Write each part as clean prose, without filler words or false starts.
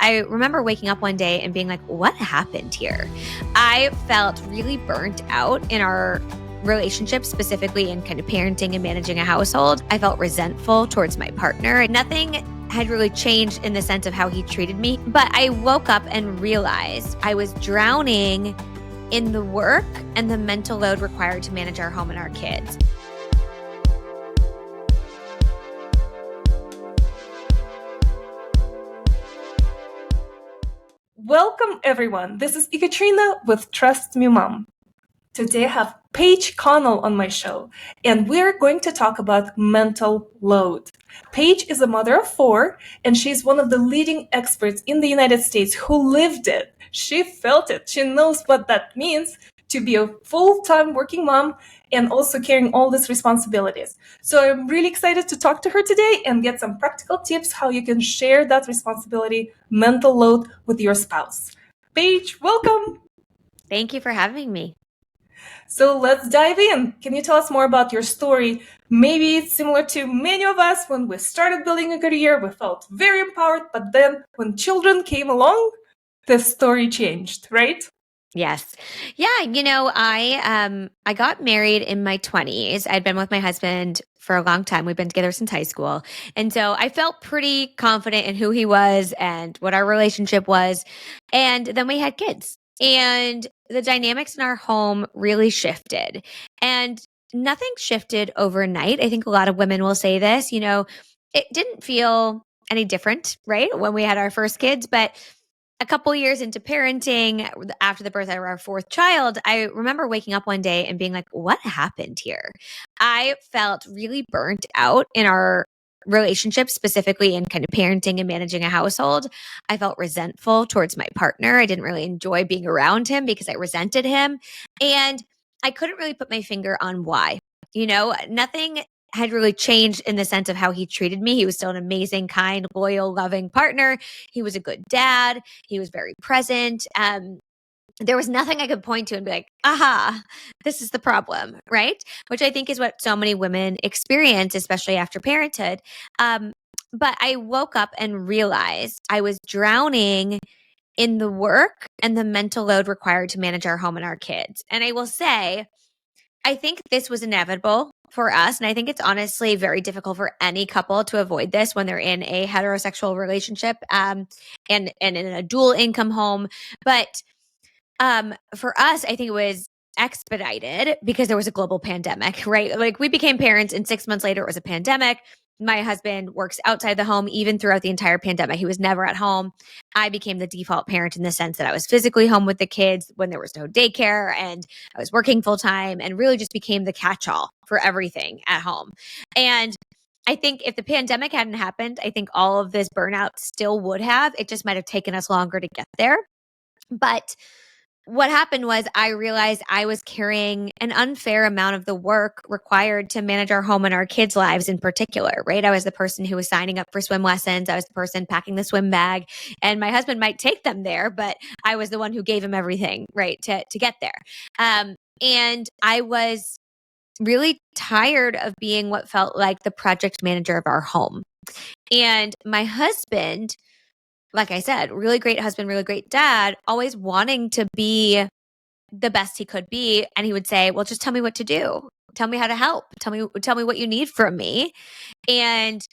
I remember waking up one day and being like, what happened here? I felt really burnt out in our relationship, specifically in kind of parenting and managing a household. I felt resentful towards my partner. Nothing had really changed in the sense of how he treated me. But I woke up and realized I was drowning in the work and the mental load required to manage our home and our kids. Welcome, everyone. This is Ekaterina with Trust Me Mom. Today I have Paige Connell on my show, and we're going to talk about mental load. Paige is a mother of 4, and she's one of the leading experts in the United States who lived it. She felt it. She knows what that means to be a full-time working mom and also carrying all these responsibilities. So I'm really excited to talk to her today and get some practical tips how you can share that responsibility, mental load with your spouse. Paige, welcome. Thank you for having me. So let's dive in. Can you tell us more about your story? Maybe it's similar to many of us when we started building a career, we felt very empowered, but then when children came along, the story changed, right? Yes. Yeah. I got married in my 20s. I'd been with my husband for a long time. We've been together since high school. And so I felt pretty confident in who he was and what our relationship was. And then we had kids. And the dynamics in our home really shifted. And nothing shifted overnight. I think a lot of women will say this, it didn't feel any different, right? When we had our first kids, but a couple years into parenting, after the birth of our 4th child, I remember waking up one day and being like, what happened here? I felt really burnt out in our relationship, specifically in kind of parenting and managing a household. I felt resentful towards my partner. I didn't really enjoy being around him because I resented him. And I couldn't really put my finger on why. Nothing had really changed in the sense of how he treated me. He was still an amazing, kind, loyal, loving partner. He was a good dad. He was very present. There was nothing I could point to and be like, aha, this is the problem, right? Which I think is what so many women experience, especially after parenthood. But I woke up and realized I was drowning in the work and the mental load required to manage our home and our kids. And I will say, I think this was inevitable for us. And I think it's honestly very difficult for any couple to avoid this when they're in a heterosexual relationship and in a dual income home. But for us, I think it was expedited because there was a global pandemic, right? Like we became parents and 6 months later, it was a pandemic. My husband works outside the home even throughout the entire pandemic. He was never at home. I became the default parent in the sense that I was physically home with the kids when there was no daycare and I was working full time and really just became the catch-all for everything at home. And I think if the pandemic hadn't happened, I think all of this burnout still would have. It just might have taken us longer to get there. But what happened was I realized I was carrying an unfair amount of the work required to manage our home and our kids' lives in particular, right? I was the person who was signing up for swim lessons. I was the person packing the swim bag, and my husband might take them there, but I was the one who gave him everything, right, to get there. And I was really tired of being what felt like the project manager of our home. And my husband, like I said, really great husband, really great dad, always wanting to be the best he could be. And he would say, well, just tell me what to do. Tell me how to help. Tell me what you need from me. And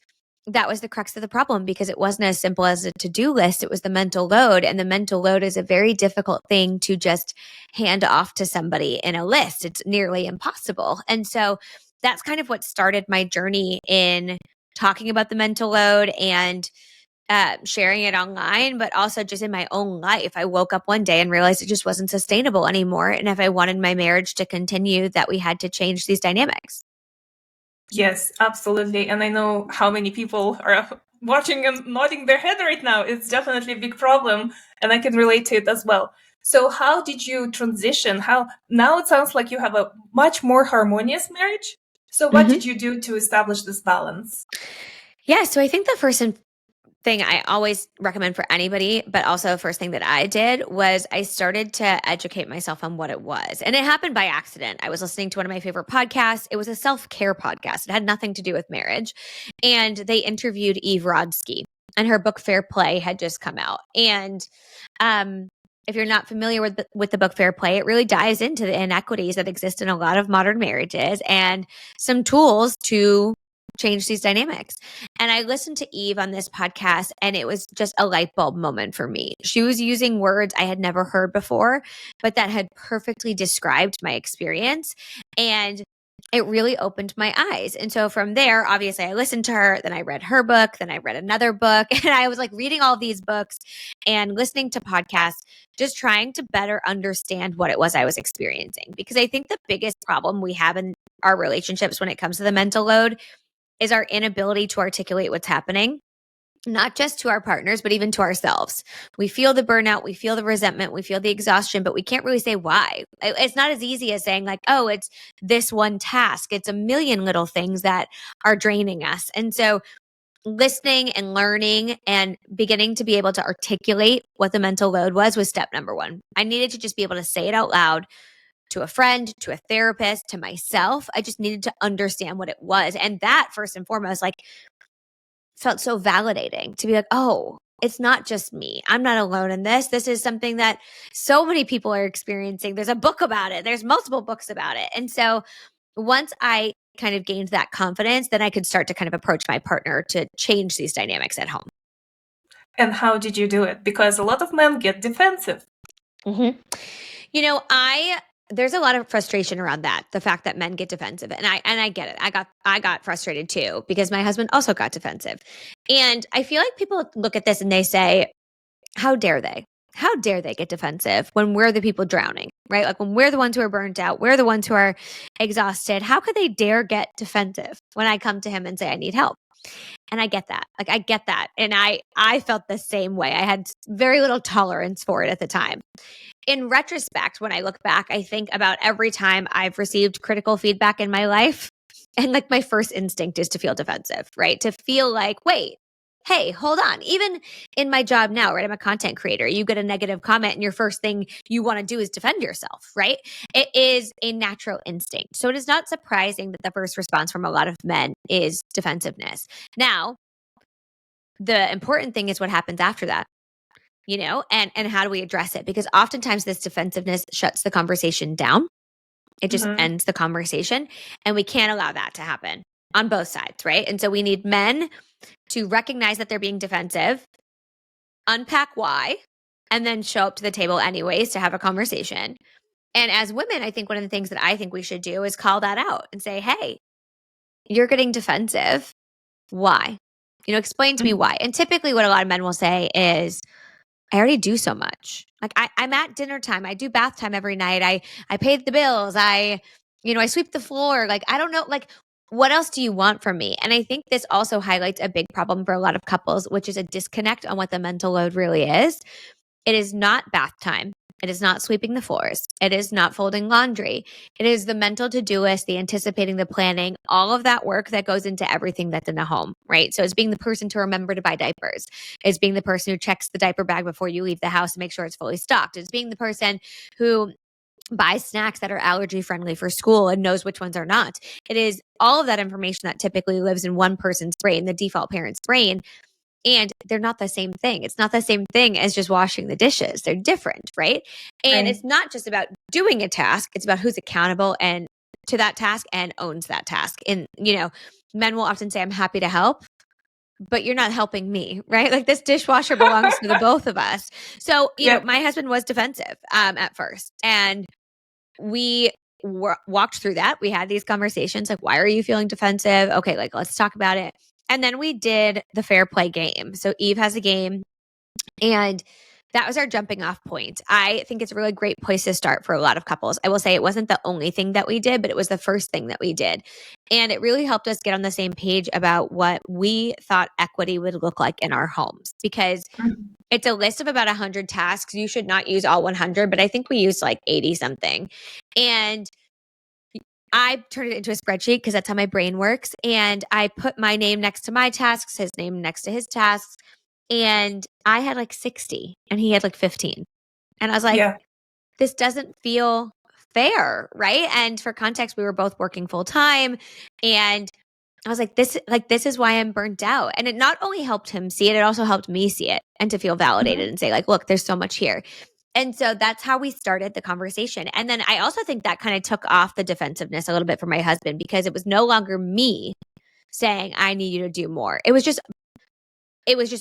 that was the crux of the problem because it wasn't as simple as a to-do list. It was the mental load. And the mental load is a very difficult thing to just hand off to somebody in a list. It's nearly impossible. And so that's kind of what started my journey in talking about the mental load and sharing it online, but also just in my own life. I woke up one day and realized it just wasn't sustainable anymore. And if I wanted my marriage to continue, that we had to change these dynamics. Yes, absolutely. And I know how many people are watching and nodding their head right now. It's definitely a big problem, and I can relate to it as well. So how did you transition? How now it sounds like you have a much more harmonious marriage. So what did you do to establish this balance? Yeah, so I think the first thing I always recommend for anybody, but also first thing that I did was I started to educate myself on what it was. And it happened by accident. I was listening to one of my favorite podcasts. It was a self-care podcast. It had nothing to do with marriage. And they interviewed Eve Rodsky. and her book Fair Play had just come out. And if you're not familiar with the book Fair Play, it really dives into the inequities that exist in a lot of modern marriages and some tools to change these dynamics. And I listened to Eve on this podcast, and it was just a light bulb moment for me. She was using words I had never heard before, but that had perfectly described my experience. And it really opened my eyes. And so from there, obviously, I listened to her, then I read her book, then I read another book, and I was like reading all these books and listening to podcasts, just trying to better understand what it was I was experiencing. Because I think the biggest problem we have in our relationships when it comes to the mental load is our inability to articulate what's happening, not just to our partners, but even to ourselves. We feel the burnout, we feel the resentment, we feel the exhaustion, but we can't really say why. It's not as easy as saying, like, oh, it's this one task. It's a million little things that are draining us. And so listening and learning and beginning to be able to articulate what the mental load was step number one. I needed to just be able to say it out loud to a friend, to a therapist, to myself. I just needed to understand what it was. And that, first and foremost, like, felt so validating to be like, oh, it's not just me. I'm not alone in this. This is something that so many people are experiencing. There's a book about it. There's multiple books about it. And so once I kind of gained that confidence, then I could start to kind of approach my partner to change these dynamics at home. And how did you do it? Because a lot of men get defensive. Mm-hmm. You know, there's a lot of frustration around that, the fact that men get defensive. And I get it. I got frustrated too, because my husband also got defensive. And I feel like people look at this and they say, how dare they? How dare they get defensive when we're the people drowning, right? Like when we're the ones who are burnt out, we're the ones who are exhausted. How could they dare get defensive when I come to him and say I need help? And I get that. Like I get that. And I felt the same way. I had very little tolerance for it at the time. In retrospect, when I look back, I think about every time I've received critical feedback in my life, and like my first instinct is to feel defensive, right? To feel like, wait, hey, hold on. Even in my job now, right? I'm a content creator. You get a negative comment, and your first thing you want to do is defend yourself, right? It is a natural instinct. So it is not surprising that the first response from a lot of men is defensiveness. Now, the important thing is what happens after that. You know, and how do we address it? Because oftentimes this defensiveness shuts the conversation down. It just ends the conversation, and we can't allow that to happen on both sides, right? And so we need men to recognize that they're being defensive, unpack why, and then show up to the table anyways to have a conversation. And as women, I think one of the things that I think we should do is call that out and say, hey, you're getting defensive. Why? You know, explain to me why. And typically what a lot of men will say is, I already do so much. Like I'm at dinner time. I do bath time every night. I paid the bills. I sweep the floor. Like, I don't know, like, what else do you want from me? And I think this also highlights a big problem for a lot of couples, which is a disconnect on what the mental load really is. It is not bath time. It is not sweeping the floors. It is not folding laundry. It is the mental to-do list, the anticipating, the planning, all of that work that goes into everything that's in a home, right? So it's being the person to remember to buy diapers. It's being the person who checks the diaper bag before you leave the house to make sure it's fully stocked. It's being the person who buys snacks that are allergy friendly for school and knows which ones are not. It is all of that information that typically lives in one person's brain, the default parent's brain. And they're not the same thing. It's not the same thing as just washing the dishes. They're different, right? And it's not just about doing a task. It's about who's accountable and to that task and owns that task. And, men will often say, I'm happy to help, but you're not helping me, right? Like this dishwasher belongs to the both of us. So, my husband was defensive at first. And we walked through that. We had these conversations like, why are you feeling defensive? Okay, like, let's talk about it. And then we did the fair play game. So Eve has a game, and that was our jumping off point. I think it's a really great place to start for a lot of couples. I will say it wasn't the only thing that we did, but it was the first thing that we did. And it really helped us get on the same page about what we thought equity would look like in our homes, because it's a list of about 100 tasks. You should not use all 100, but I think we used like 80 something. And I turned it into a spreadsheet because that's how my brain works. And I put my name next to my tasks, his name next to his tasks. And I had like 60 and he had like 15. And I was like, this doesn't feel fair, right? And for context, we were both working full time. And I was like, this is why I'm burnt out. And it not only helped him see it, it also helped me see it and to feel validated Mhm. and say, like, look, there's so much here. And so that's how we started the conversation. And then I also think that kind of took off the defensiveness a little bit for my husband because it was no longer me saying, I need you to do more. It was just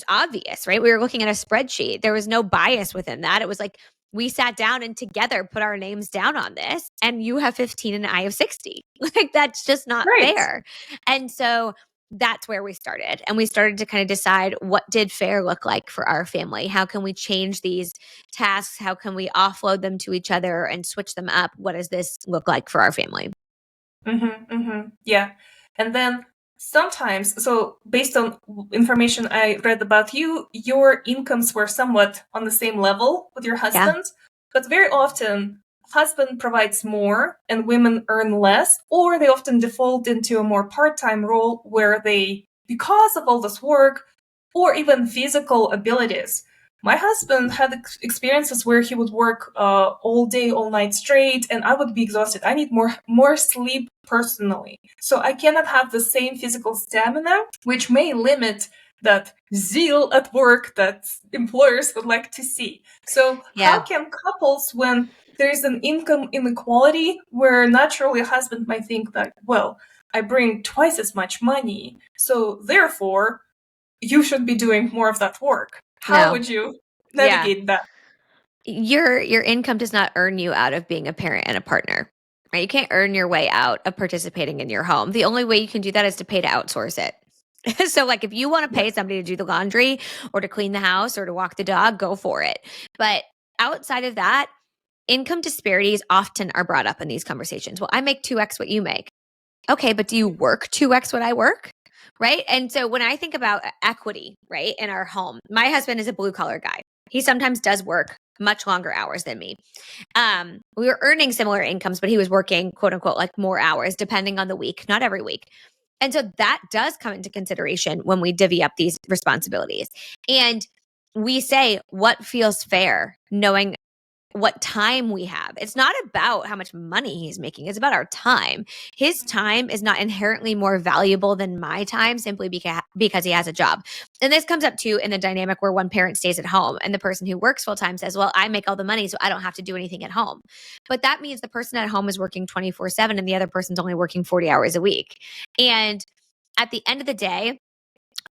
obvious, right? We were looking at a spreadsheet. There was no bias within that. It was like we sat down and together put our names down on this, and you have 15 and I have 60. Like, that's just not Right. fair. And so that's where we started. And we started to kind of decide, what did fair look like for our family? How can we change these tasks? How can we offload them to each other and switch them up? What does this look like for our family? Yeah. And then sometimes, so based on information I read about you, your incomes were somewhat on the same level with your Yeah. husband, but very often husband provides more and women earn less, or they often default into a more part-time role where they, because of all this work or even physical abilities. My husband had experiences where he would work all day, all night straight, and I would be exhausted. I need more sleep personally, so I cannot have the same physical stamina, which may limit that zeal at work that employers would like to see. So, how Yeah. can couples, when there is an income inequality, where naturally a husband might think that, well, I bring twice as much money, so therefore you should be doing more of that work. How No. would you Yeah. navigate that? Your income does not earn you out of being a parent and a partner. Right? You can't earn your way out of participating in your home. The only way you can do that is to pay to outsource it. So, like, if you want to Yeah. pay somebody to do the laundry or to clean the house or to walk the dog, go for it. But outside of that, income disparities often are brought up in these conversations. Well, I make 2x what you make. Okay, but do you work 2x what I work? Right? And so when I think about equity, right, in our home, my husband is a blue collar guy. He sometimes does work much longer hours than me. We were earning similar incomes, but he was working, quote unquote, like more hours depending on the week, not every week. And so that does come into consideration when we divvy up these responsibilities. And we say, what feels fair, knowing what time we have. It's not about how much money he's making. It's about our time. His time is not inherently more valuable than my time simply because he has a job. And this comes up too in the dynamic where one parent stays at home and the person who works full time says, well, I make all the money, so I don't have to do anything at home. But that means the person at home is working 24/7 and the other person's only working 40 hours a week. And at the end of the day,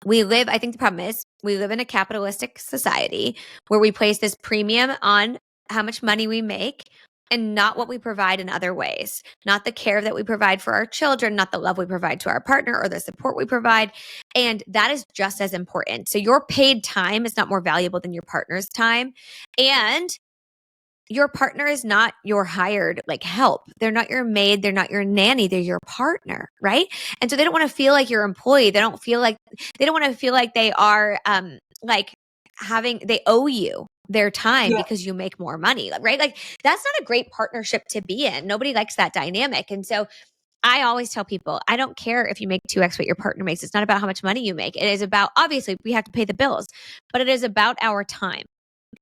I think the problem is we live in a capitalistic society where we place this premium on how much money we make and not what we provide in other ways, not the care that we provide for our children, not the love we provide to our partner or the support we provide. And that is just as important. So your paid time is not more valuable than your partner's time. And your partner is not your hired like help. They're not your maid. They're not your nanny. They're your partner. Right. And so they don't want to feel like your employee. They don't want to feel like they are, like they owe you their time Yeah. because you make more money. Right. Like, that's not a great partnership to be in. Nobody likes that dynamic. And so I always tell people, I don't care if you make 2x what your partner makes. It's not about how much money you make. It is about, obviously, we have to pay the bills, but it is about our time.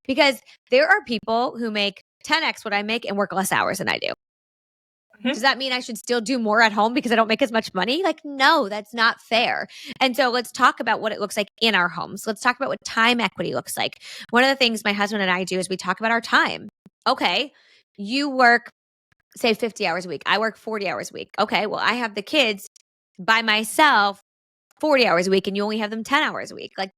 Because there are people who make 10x what I make and work less hours than I do. Does Mhm. that mean I should still do more at home because I don't make as much money? Like, no, that's not fair. And so let's talk about what it looks like in our homes. Let's talk about what time equity looks like. One of the things my husband and I do is we talk about our time. Okay, you work, say, 50 hours a week. I work 40 hours a week. Okay, well, I have the kids by myself 40 hours a week and you only have them 10 hours a week. Like,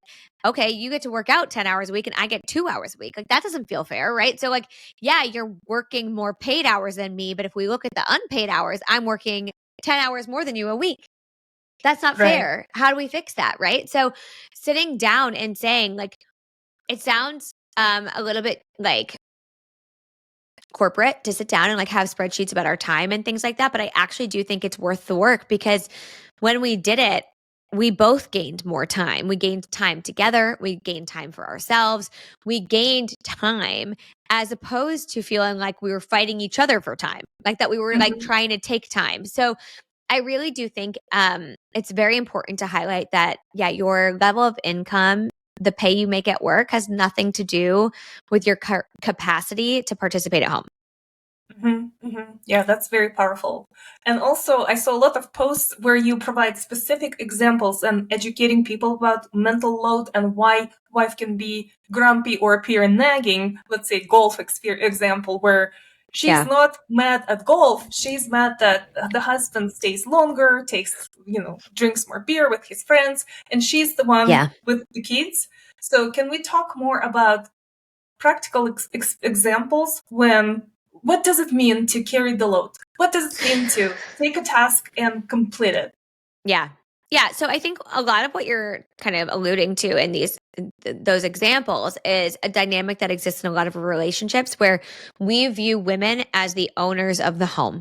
okay, you get to work out 10 hours a week and I get 2 hours a week. Like, that doesn't feel fair, right? So, like, yeah, you're working more paid hours than me, but if we look at the unpaid hours, I'm working 10 hours more than you a week. That's not Right. fair. How do we fix that, right? So, sitting down and saying, like, it sounds a little bit like corporate to sit down and like have spreadsheets about our time and things like that, but I actually do think it's worth the work because when we did it, we both gained more time. We gained time together. We gained time for ourselves. We gained time as opposed to feeling like we were fighting each other for time, like that we were like Mhm. trying to take time. So I really do think it's very important to highlight that, yeah, your level of income, the pay you make at work has nothing to do with your capacity to participate at home. Yeah, that's very powerful. And also, I saw a lot of posts where you provide specific examples and educating people about mental load and why wife can be grumpy or appear nagging. Let's say golf example, where she's Yeah. not mad at golf. She's mad that the husband stays longer, drinks more beer with his friends, and she's the one Yeah. with the kids. So, can we talk more about practical examples when what does it mean to carry the load? What does it mean to take a task and complete it? Yeah. Yeah. So I think a lot of what you're kind of alluding to in those examples is a dynamic that exists in a lot of relationships where we view women as the owners of the home.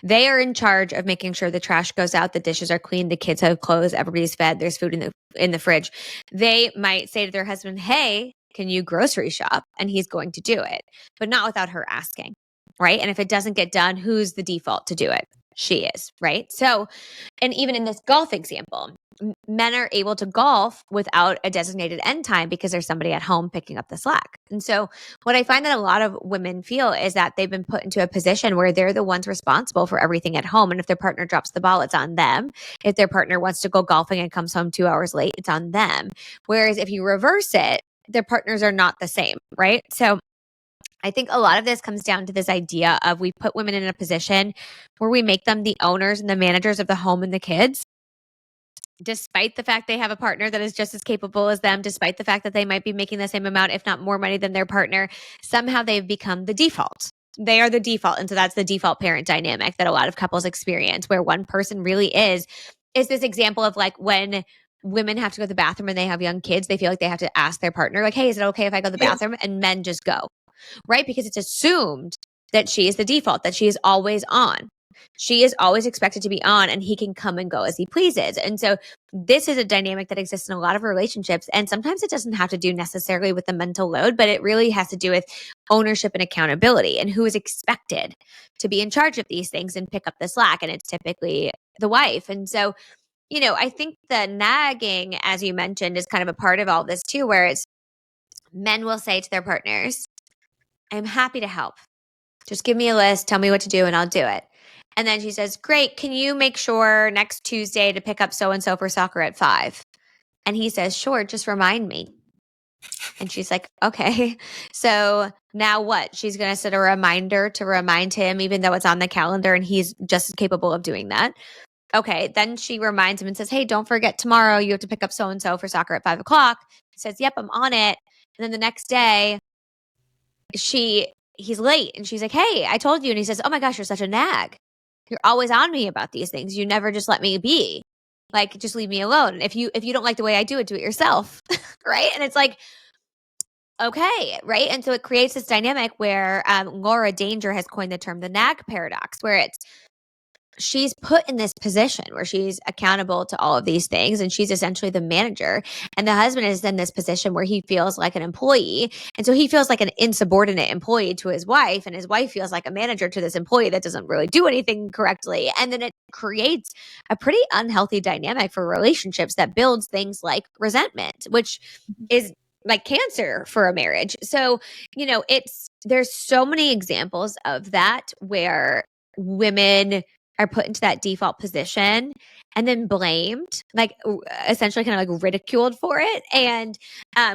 They are in charge of making sure the trash goes out, the dishes are clean, the kids have clothes, everybody's fed, there's food in the fridge. They might say to their husband, "Hey, can you grocery shop?" And he's going to do it, but not without her asking, right? And if it doesn't get done, who's the default to do it? She is, right? So, and even in this golf example, men are able to golf without a designated end time because there's somebody at home picking up the slack. And so, what I find that a lot of women feel is that they've been put into a position where they're the ones responsible for everything at home. And if their partner drops the ball, it's on them. If their partner wants to go golfing and comes home 2 hours late, it's on them. Whereas if you reverse it, their partners are not the same, right? So, I think a lot of this comes down to this idea of we put women in a position where we make them the owners and the managers of the home and the kids, despite the fact they have a partner that is just as capable as them, despite the fact that they might be making the same amount, if not more money than their partner. Somehow they've become the default. They are the default. And so that's the default parent dynamic that a lot of couples experience, where one person really is this example of like when women have to go to the bathroom and they have young kids, they feel like they have to ask their partner, like, "Hey, is it okay if I go to the Yes. bathroom?" And men just go, right? Because it's assumed that she is the default, that she is always on. She is always expected to be on, and he can come and go as he pleases. And so, this is a dynamic that exists in a lot of relationships. And sometimes it doesn't have to do necessarily with the mental load, but it really has to do with ownership and accountability and who is expected to be in charge of these things and pick up the slack. And it's typically the wife. And so, I think the nagging, as you mentioned, is kind of a part of all this too, where it's men will say to their partners, "I'm happy to help. Just give me a list, tell me what to do, and I'll do it." And then she says, "Great, can you make sure next Tuesday to pick up so and so for soccer at 5?" And he says, "Sure, just remind me." And she's like, "Okay." So now what? She's going to set a reminder to remind him, even though it's on the calendar and he's just as capable of doing that. Okay. Then she reminds him and says, "Hey, don't forget tomorrow you have to pick up so and so for soccer at 5 o'clock." He says, "Yep, I'm on it." And then the next day, he's late and she's like, "Hey, I told you." And he says, "Oh my gosh, you're such a nag. You're always on me about these things. You never just let me be. Like, just leave me alone. If you don't like the way I do it yourself." Right? And it's like, okay, right? And so it creates this dynamic where Laura Danger has coined the term the nag paradox, where it's she's put in this position where she's accountable to all of these things and she's essentially the manager, and the husband is in this position where he feels like an employee, and so he feels like an insubordinate employee to his wife, and his wife feels like a manager to this employee that doesn't really do anything correctly, and then it creates a pretty unhealthy dynamic for relationships that builds things like resentment, which is like cancer for a marriage. So, there's so many examples of that where women are put into that default position and then blamed, like essentially kind of like ridiculed for it, and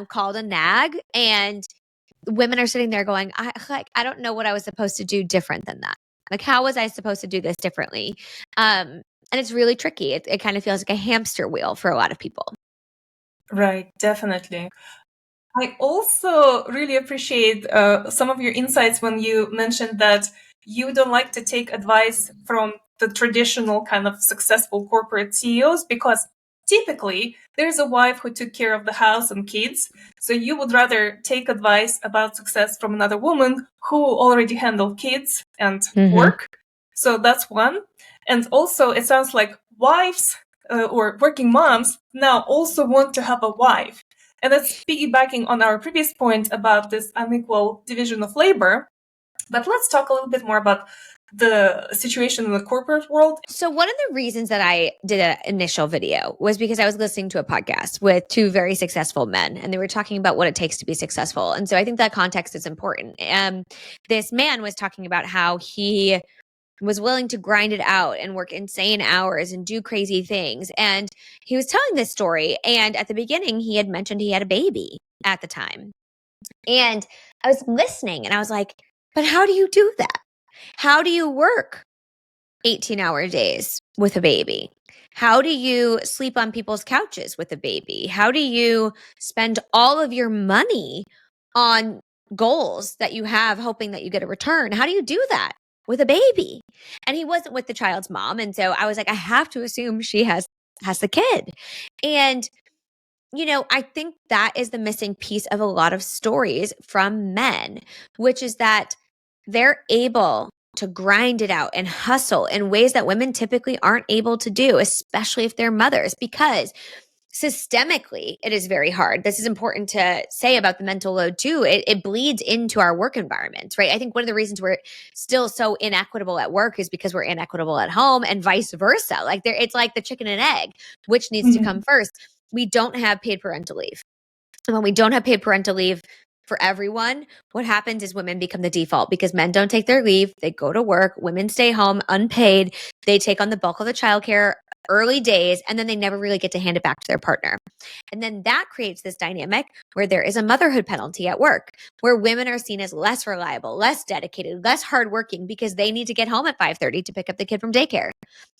called a nag. And women are sitting there going, I don't know what I was supposed to do different than that. Like, how was I supposed to do this differently? And it's really tricky. It kind of feels like a hamster wheel for a lot of people. Right, definitely. I also really appreciate some of your insights when you mentioned that you don't like to take advice from the traditional kind of successful corporate CEOs because typically there's a wife who took care of the house and kids. So you would rather take advice about success from another woman who already handled kids and work. So that's one. And also, it sounds like wives or working moms now also want to have a wife. And that's piggybacking on our previous point about this unequal division of labor. But let's talk a little bit more about the situation in the corporate world? So one of the reasons that I did an initial video was because I was listening to a podcast with two very successful men, and they were talking about what it takes to be successful. And so I think that context is important. This man was talking about how he was willing to grind it out and work insane hours and do crazy things. And he was telling this story. And at the beginning, he had mentioned he had a baby at the time. And I was listening and I was like, but how do you do that? How do you work 18-hour days with a baby? How do you sleep on people's couches with a baby? How do you spend all of your money on goals that you have, hoping that you get a return? How do you do that with a baby? And he wasn't with the child's mom. And so I was like, I have to assume she has the kid. And I think that is the missing piece of a lot of stories from men, which is that they're able to grind it out and hustle in ways that women typically aren't able to do, especially if they're mothers, because systemically it is very hard. This is important to say about the mental load too. It bleeds into our work environments, right? I think one of the reasons we're still so inequitable at work is because we're inequitable at home, and vice versa. Like it's like the chicken and egg, which needs to come first. We don't have paid parental leave. And when we don't have paid parental leave for everyone, what happens is women become the default because men don't take their leave. They go to work. Women stay home unpaid. They take on the bulk of the childcare early days, and then they never really get to hand it back to their partner. And then that creates this dynamic where there is a motherhood penalty at work, where women are seen as less reliable, less dedicated, less hardworking because they need to get home at 5:30 to pick up the kid from daycare,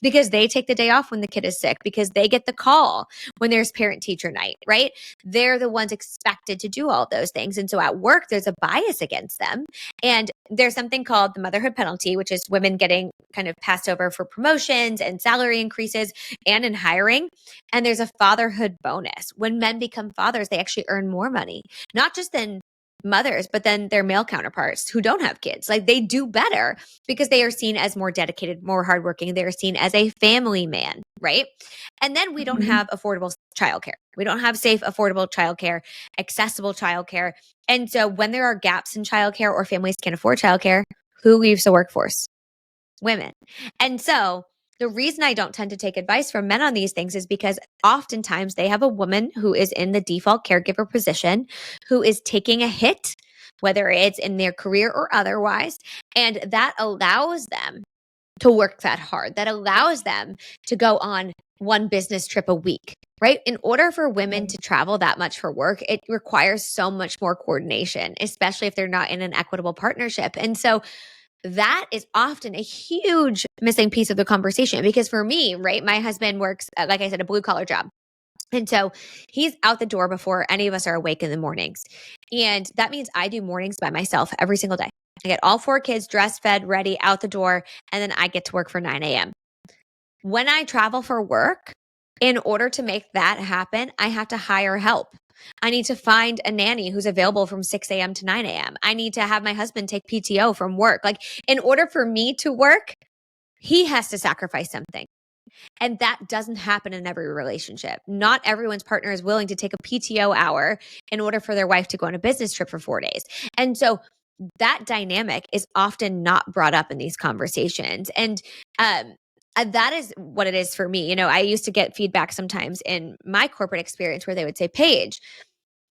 because they take the day off when the kid is sick, because they get the call when there's parent-teacher night, right? They're the ones expected to do all those things. And so at work, there's a bias against them. And there's something called the motherhood penalty, which is women getting kind of passed over for promotions and salary increases and in hiring. And there's a fatherhood bonus. When men become fathers, they actually earn more money, not just than mothers, but then their male counterparts who don't have kids. Like they do better because they are seen as more dedicated, more hardworking. They are seen as a family man, right? And then we don't have affordable childcare. We don't have safe, affordable childcare, accessible childcare. And so when there are gaps in childcare or families can't afford childcare, who leaves the workforce? Women. And so the reason I don't tend to take advice from men on these things is because oftentimes they have a woman who is in the default caregiver position, who is taking a hit, whether it's in their career or otherwise, and that allows them to work that hard. That allows them to go on one business trip a week, right? In order for women to travel that much for work, it requires so much more coordination, especially if they're not in an equitable partnership. And so that is often a huge missing piece of the conversation, because for me, right, my husband works, like I said, a blue collar job. And so he's out the door before any of us are awake in the mornings. And that means I do mornings by myself every single day. I get all four kids dressed, fed, ready, out the door, and then I get to work for 9 a.m. When I travel for work, in order to make that happen, I have to hire help. I need to find a nanny who's available from 6 a.m. to 9 a.m. I need to have my husband take PTO from work. Like, in order for me to work, he has to sacrifice something. And that doesn't happen in every relationship. Not everyone's partner is willing to take a PTO hour in order for their wife to go on a business trip for 4 days. And so that dynamic is often not brought up in these conversations. And that is what it is for me. I used to get feedback sometimes in my corporate experience where they would say, Paige,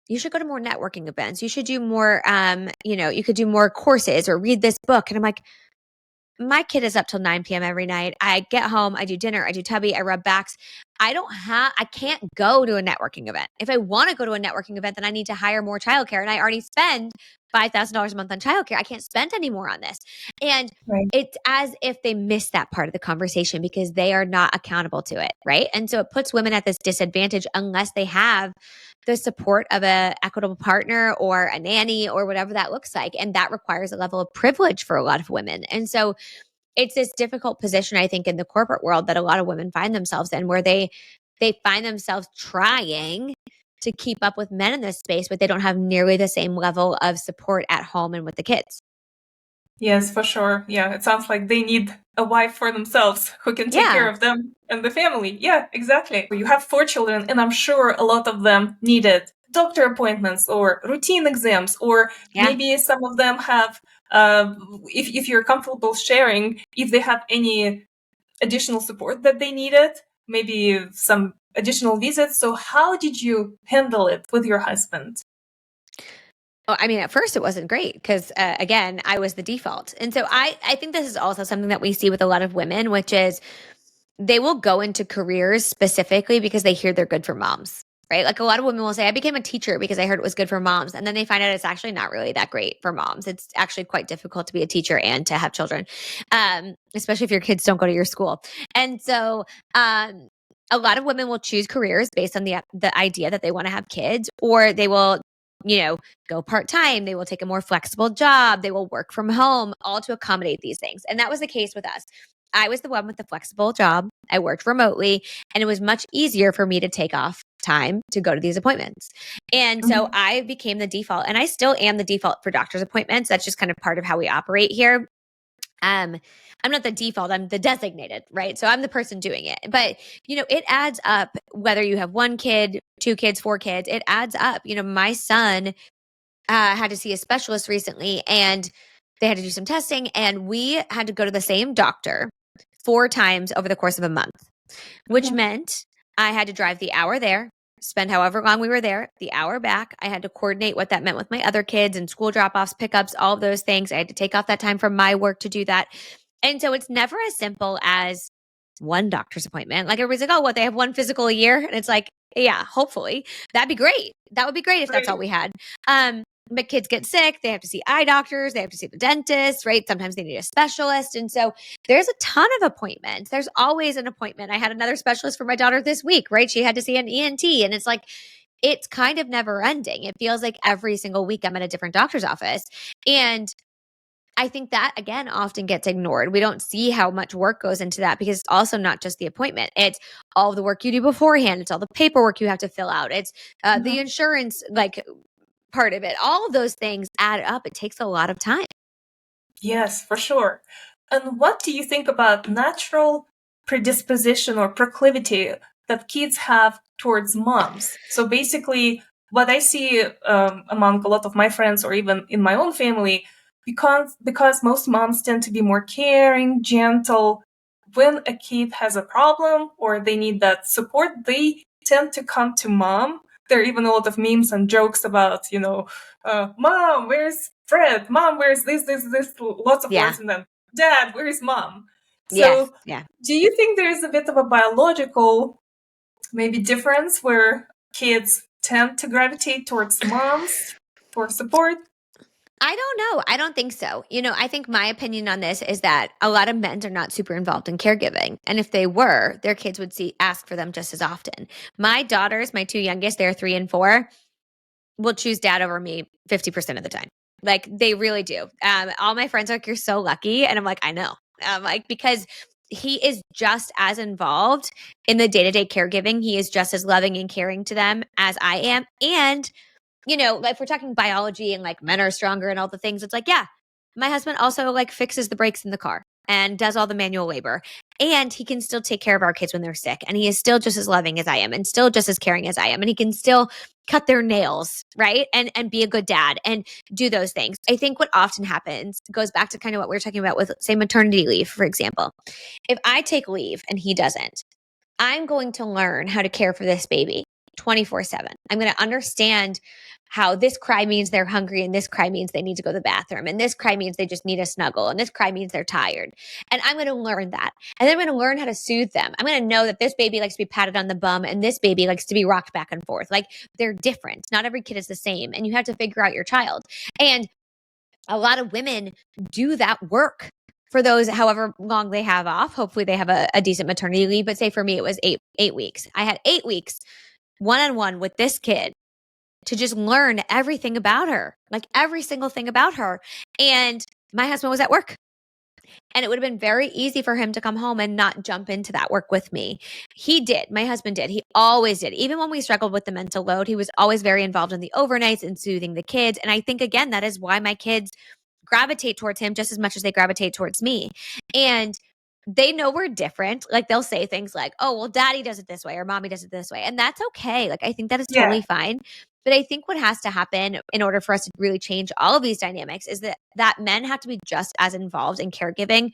you should go to more networking events. You should do more, you could do more courses or read this book. And I'm like, my kid is up till 9 p.m. every night. I get home, I do dinner, I do tubby, I rub backs. I can't go to a networking event. If I want to go to a networking event, then I need to hire more childcare. And I already spend $5,000 a month on childcare. I can't spend any more on this. And it's as if they miss that part of the conversation because they are not accountable to it, right? And so it puts women at this disadvantage unless they have the support of an equitable partner or a nanny or whatever that looks like. And that requires a level of privilege for a lot of women. And so it's this difficult position, I think, in the corporate world that a lot of women find themselves in, where they find themselves trying to keep up with men in this space, but they don't have nearly the same level of support at home and with the kids. Yes, for sure. Yeah, it sounds like they need a wife for themselves who can take care of them and the family. Yeah, exactly. You have 4 children, and I'm sure a lot of them needed doctor appointments or routine exams, or Yeah. maybe some of them have, if you're comfortable sharing, if they have any additional support that they needed, maybe some additional visits. So how did you handle it with your husband? Oh, I mean, at first it wasn't great because, again, I was the default. And so I think this is also something that we see with a lot of women, which is they will go into careers specifically because they hear they're good for moms, right? Like a lot of women will say, I became a teacher because I heard it was good for moms. And then they find out it's actually not really that great for moms. It's actually quite difficult to be a teacher and to have children, especially if your kids don't go to your school. And so, a lot of women will choose careers based on the idea that they want to have kids, or they will, go part time. They will take a more flexible job. They will work from home, all to accommodate these things. And that was the case with us. I was the one with the flexible job. I worked remotely, and it was much easier for me to take off time to go to these appointments. And so I became the default, and I still am the default for doctor's appointments. That's just kind of part of how we operate here. I'm not the default, I'm the designated, right? So I'm the person doing it. But, it adds up whether you have one kid, two kids, four kids, it adds up. My son had to see a specialist recently, and they had to do some testing, and we had to go to the same doctor 4 times over the course of a month, which meant I had to drive the hour there, spend however long we were there, the hour back. I had to coordinate what that meant with my other kids and school drop offs, pickups, all of those things. I had to take off that time from my work to do that. And so it's never as simple as one doctor's appointment. Like everybody's like, oh, what, they have one physical a year? And it's like, yeah, hopefully that'd be great. That would be great if that's all Right. we had. But kids get sick. They have to see eye doctors. They have to see the dentist, right? Sometimes they need a specialist. And so there's a ton of appointments. There's always an appointment. I had another specialist for my daughter this week, right? She had to see an ENT. And it's like, it's kind of never ending. It feels like every single week I'm at a different doctor's office. And I think that, again, often gets ignored. We don't see how much work goes into that because it's also not just the appointment. It's all the work you do beforehand. It's all the paperwork you have to fill out. It's the insurance, like, part of it. All of those things add up. It takes a lot of time. Yes, for sure. And what do you think about natural predisposition or proclivity that kids have towards moms? So basically, what I see among a lot of my friends, or even in my own family, because most moms tend to be more caring, gentle. When a kid has a problem or they need that support, they tend to come to mom. There are even a lot of memes and jokes about, mom, where's Fred? Mom, where's this? Lots of Yeah. words, and then dad, where's mom? Yes. So, Yeah. do you think there is a bit of a biological maybe difference where kids tend to gravitate towards moms for support? I don't know. I don't think so. I think my opinion on this is that a lot of men are not super involved in caregiving. And if they were, their kids would ask for them just as often. My daughters, my two youngest, they're 3 and 4, will choose dad over me 50% of the time. Like they really do. All my friends are like, you're so lucky. And I'm like, I know. Like, because he is just as involved in the day-to-day caregiving. He is just as loving and caring to them as I am. And if we're talking biology and like men are stronger and all the things, it's like, yeah, my husband also like fixes the brakes in the car and does all the manual labor. And he can still take care of our kids when they're sick. And he is still just as loving as I am and still just as caring as I am. And he can still cut their nails, right? And be a good dad and do those things. I think what often happens goes back to kind of what we were talking about with, say, maternity leave, for example. If I take leave and he doesn't, I'm going to learn how to care for this baby 24/7. I'm going to understand how this cry means they're hungry and this cry means they need to go to the bathroom and this cry means they just need a snuggle and this cry means they're tired. And I'm going to learn that. And then I'm going to learn how to soothe them. I'm going to know that this baby likes to be patted on the bum and this baby likes to be rocked back and forth. Like they're different. Not every kid is the same. And you have to figure out your child. And a lot of women do that work for those however long they have off. Hopefully they have a decent maternity leave. But say for me, it was eight weeks. I had 8 weeks one-on-one with this kid to just learn everything about her, like every single thing about her. And my husband was at work. And it would have been very easy for him to come home and not jump into that work with me. He did. My husband did. He always did. Even when we struggled with the mental load, he was always very involved in the overnights and soothing the kids. And I think, again, that is why my kids gravitate towards him just as much as they gravitate towards me. And they know we're different. Like they'll say things like, oh, well, daddy does it this way or mommy does it this way. And that's okay. Like I think that is Yeah. totally fine. But I think what has to happen in order for us to really change all of these dynamics is that men have to be just as involved in caregiving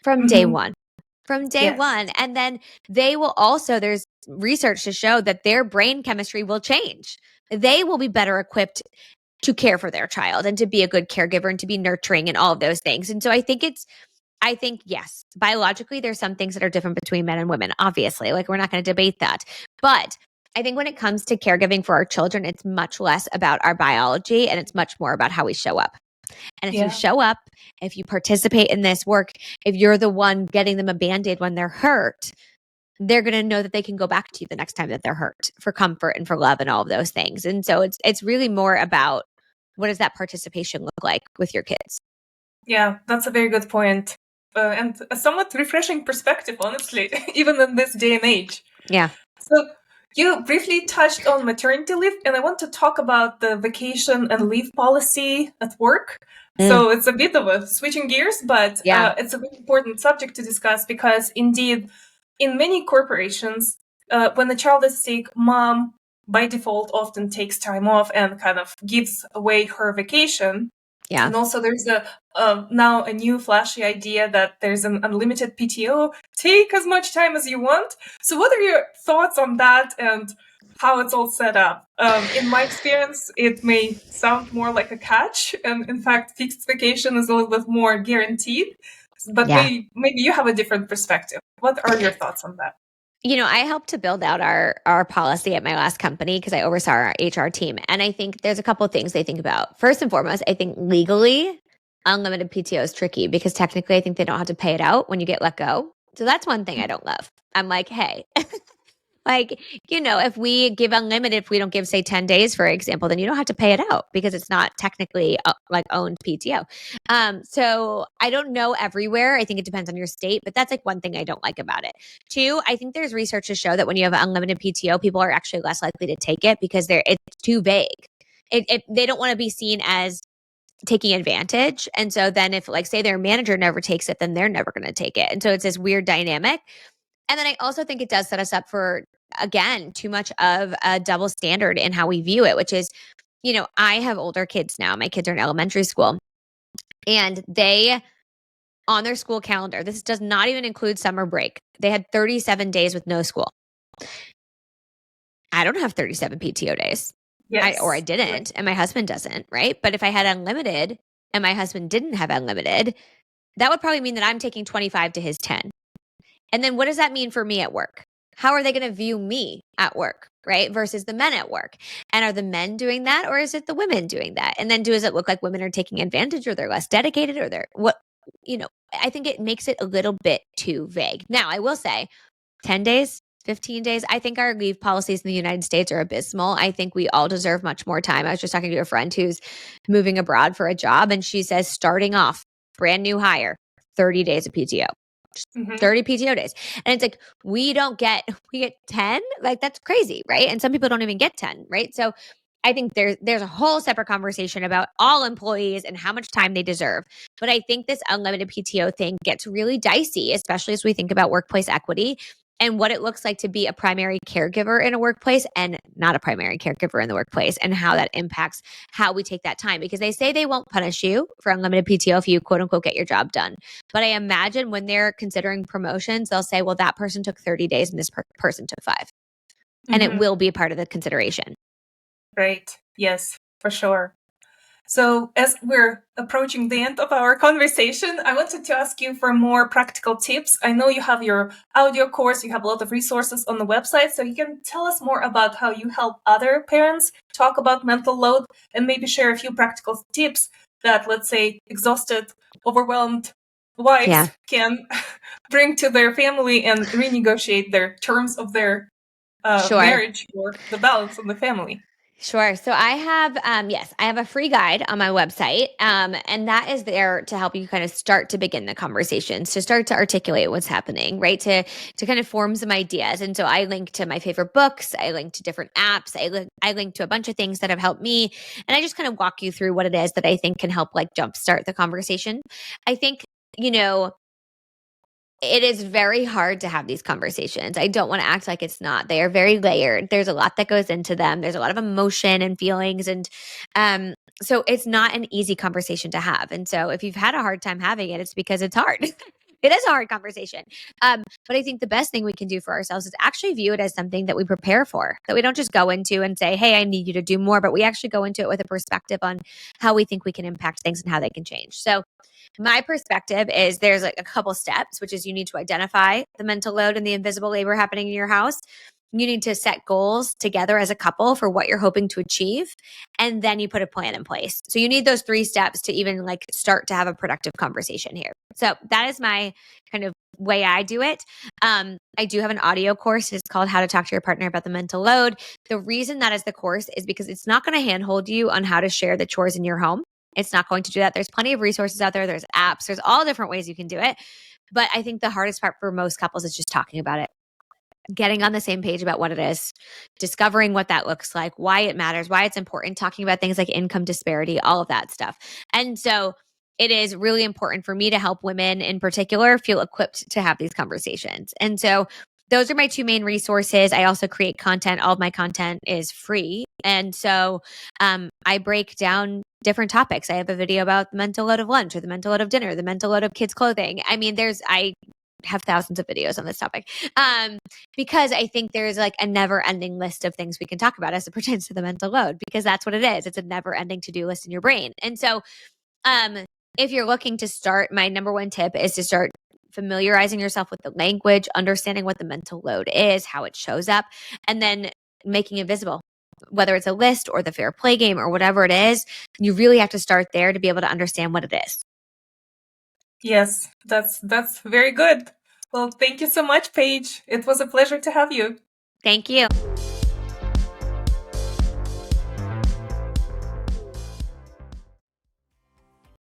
from day Mm-hmm. one. From day Yes. one. And then they will also, there's research to show that their brain chemistry will change. They will be better equipped to care for their child and to be a good caregiver and to be nurturing and all of those things. And so I think, yes, biologically, there's some things that are different between men and women, obviously. Like, we're not going to debate that. But I think when it comes to caregiving for our children, it's much less about our biology and it's much more about how we show up. And if you Yeah. show up, if you participate in this work, if you're the one getting them a band-aid when they're hurt, they're going to know that they can go back to you the next time that they're hurt for comfort and for love and all of those things. And so it's really more about what does that participation look like with your kids? Yeah, that's a very good point. And a somewhat refreshing perspective, honestly, even in this day and age. Yeah. So you briefly touched on maternity leave, and I want to talk about the vacation and leave policy at work. Mm, So it's a bit of a switching gears, but yeah. it's a very important subject to discuss because indeed, in many corporations, when the child is sick, mom by default often takes time off and kind of gives away her vacation. Yeah. And also, there's now a new flashy idea that there's an unlimited PTO. Take as much time as you want. So, what are your thoughts on that and how it's all set up? In my experience, it may sound more like a catch, and in fact, fixed vacation is a little bit more guaranteed. But Yeah. maybe you have a different perspective. What are your thoughts on that? I helped to build out our policy at my last company because I oversaw our HR team. And I think there's a couple of things they think about. First and foremost, I think legally, unlimited PTO is tricky because technically I think they don't have to pay it out when you get let go. So that's one thing I don't love. I'm like, hey, like, if we give unlimited, if we don't give, say, 10 days, for example, then you don't have to pay it out because it's not technically like owned PTO. So I don't know everywhere. I think it depends on your state, but that's like one thing I don't like about it. Two, I think there's research to show that when you have unlimited PTO, people are actually less likely to take it because it's too vague. They don't want to be seen as taking advantage. And so then if, like, say their manager never takes it, then they're never going to take it. And so it's this weird dynamic. And then I also think it does set us up for, again, too much of a double standard in how we view it, which is, I have older kids now. My kids are in elementary school and they, on their school calendar, this does not even include summer break. They had 37 days with no school. I don't have 37 PTO days. I Yes. didn't, and my husband doesn't, right? But if I had unlimited and my husband didn't have unlimited, that would probably mean that I'm taking 25 to his 10. And then what does that mean for me at work? How are they going to view me at work, right? Versus the men at work. And are the men doing that or is it the women doing that? And then does it look like women are taking advantage or they're less dedicated or they're what, I think it makes it a little bit too vague. Now, I will say 10 days, 15 days. I think our leave policies in the United States are abysmal. I think we all deserve much more time. I was just talking to a friend who's moving abroad for a job and she says starting off, brand new hire, 30 days of PTO. Mm-hmm. 30 PTO days. And it's like, we get 10? Like, that's crazy, right? And some people don't even get 10, right? So I think there's a whole separate conversation about all employees and how much time they deserve. But I think this unlimited PTO thing gets really dicey, especially as we think about workplace equity and what it looks like to be a primary caregiver in a workplace and not a primary caregiver in the workplace and how that impacts how we take that time. Because they say they won't punish you for unlimited PTO if you quote unquote get your job done. But I imagine when they're considering promotions, they'll say, well, that person took 30 days and this person took 5. And it Mm-hmm. will be a part of the consideration. Right. Yes, for sure. So, as we're approaching the end of our conversation, I wanted to ask you for more practical tips. I know you have your audio course, you have a lot of resources on the website, so you can tell us more about how you help other parents talk about mental load and maybe share a few practical tips that, let's say, exhausted, overwhelmed wives can bring to their family and renegotiate their terms of their Sure. marriage or the balance of the family. Sure. So I have, I have a free guide on my website, and that is there to help you kind of start to begin the conversations, to start to articulate what's happening, right? To kind of form some ideas. And so I link to my favorite books, I link to different apps, I link to a bunch of things that have helped me, and I just kind of walk you through what it is that I think can help like jumpstart the conversation. I think It is very hard to have these conversations. I don't want to act like it's not. They are very layered. There's a lot that goes into them. There's a lot of emotion and feelings. And so it's not an easy conversation to have. And so if you've had a hard time having it, it's because it's hard. It is a hard conversation. But I think the best thing we can do for ourselves is actually view it as something that we prepare for, that we don't just go into and say, hey, I need you to do more, but we actually go into it with a perspective on how we think we can impact things and how they can change. So my perspective is there's like a couple steps, which is you need to identify the mental load and the invisible labor happening in your house. You need to set goals together as a couple for what you're hoping to achieve. And then you put a plan in place. So you need those 3 steps to even like start to have a productive conversation here. So that is my kind of way I do it. I do have an audio course. It's called How to Talk to Your Partner About the Mental Load. The reason that is the course is because it's not going to handhold you on how to share the chores in your home. It's not going to do that. There's plenty of resources out there. There's apps. There's all different ways you can do it. But I think the hardest part for most couples is just talking about it, getting on the same page about what it is, discovering what that looks like, why it matters, why it's important, talking about things like income disparity, all of that stuff. And so it is really important for me to help women in particular feel equipped to have these conversations. And so those are my 2 main resources. I also create content. All of my content is free. And so I break down different topics. I have a video about the mental load of lunch or the mental load of dinner, the mental load of kids' clothing. I mean, I have thousands of videos on this topic because I think there's like a never ending list of things we can talk about as it pertains to the mental load, because that's what it is. It's a never ending to-do list in your brain. And so if you're looking to start, my number 1 tip is to start familiarizing yourself with the language, understanding what the mental load is, how it shows up, and then making it visible. Whether it's a list or the fair play game or whatever it is, you really have to start there to be able to understand what it is. Yes, that's very good. Well, thank you so much, Paige. It was a pleasure to have you. Thank you.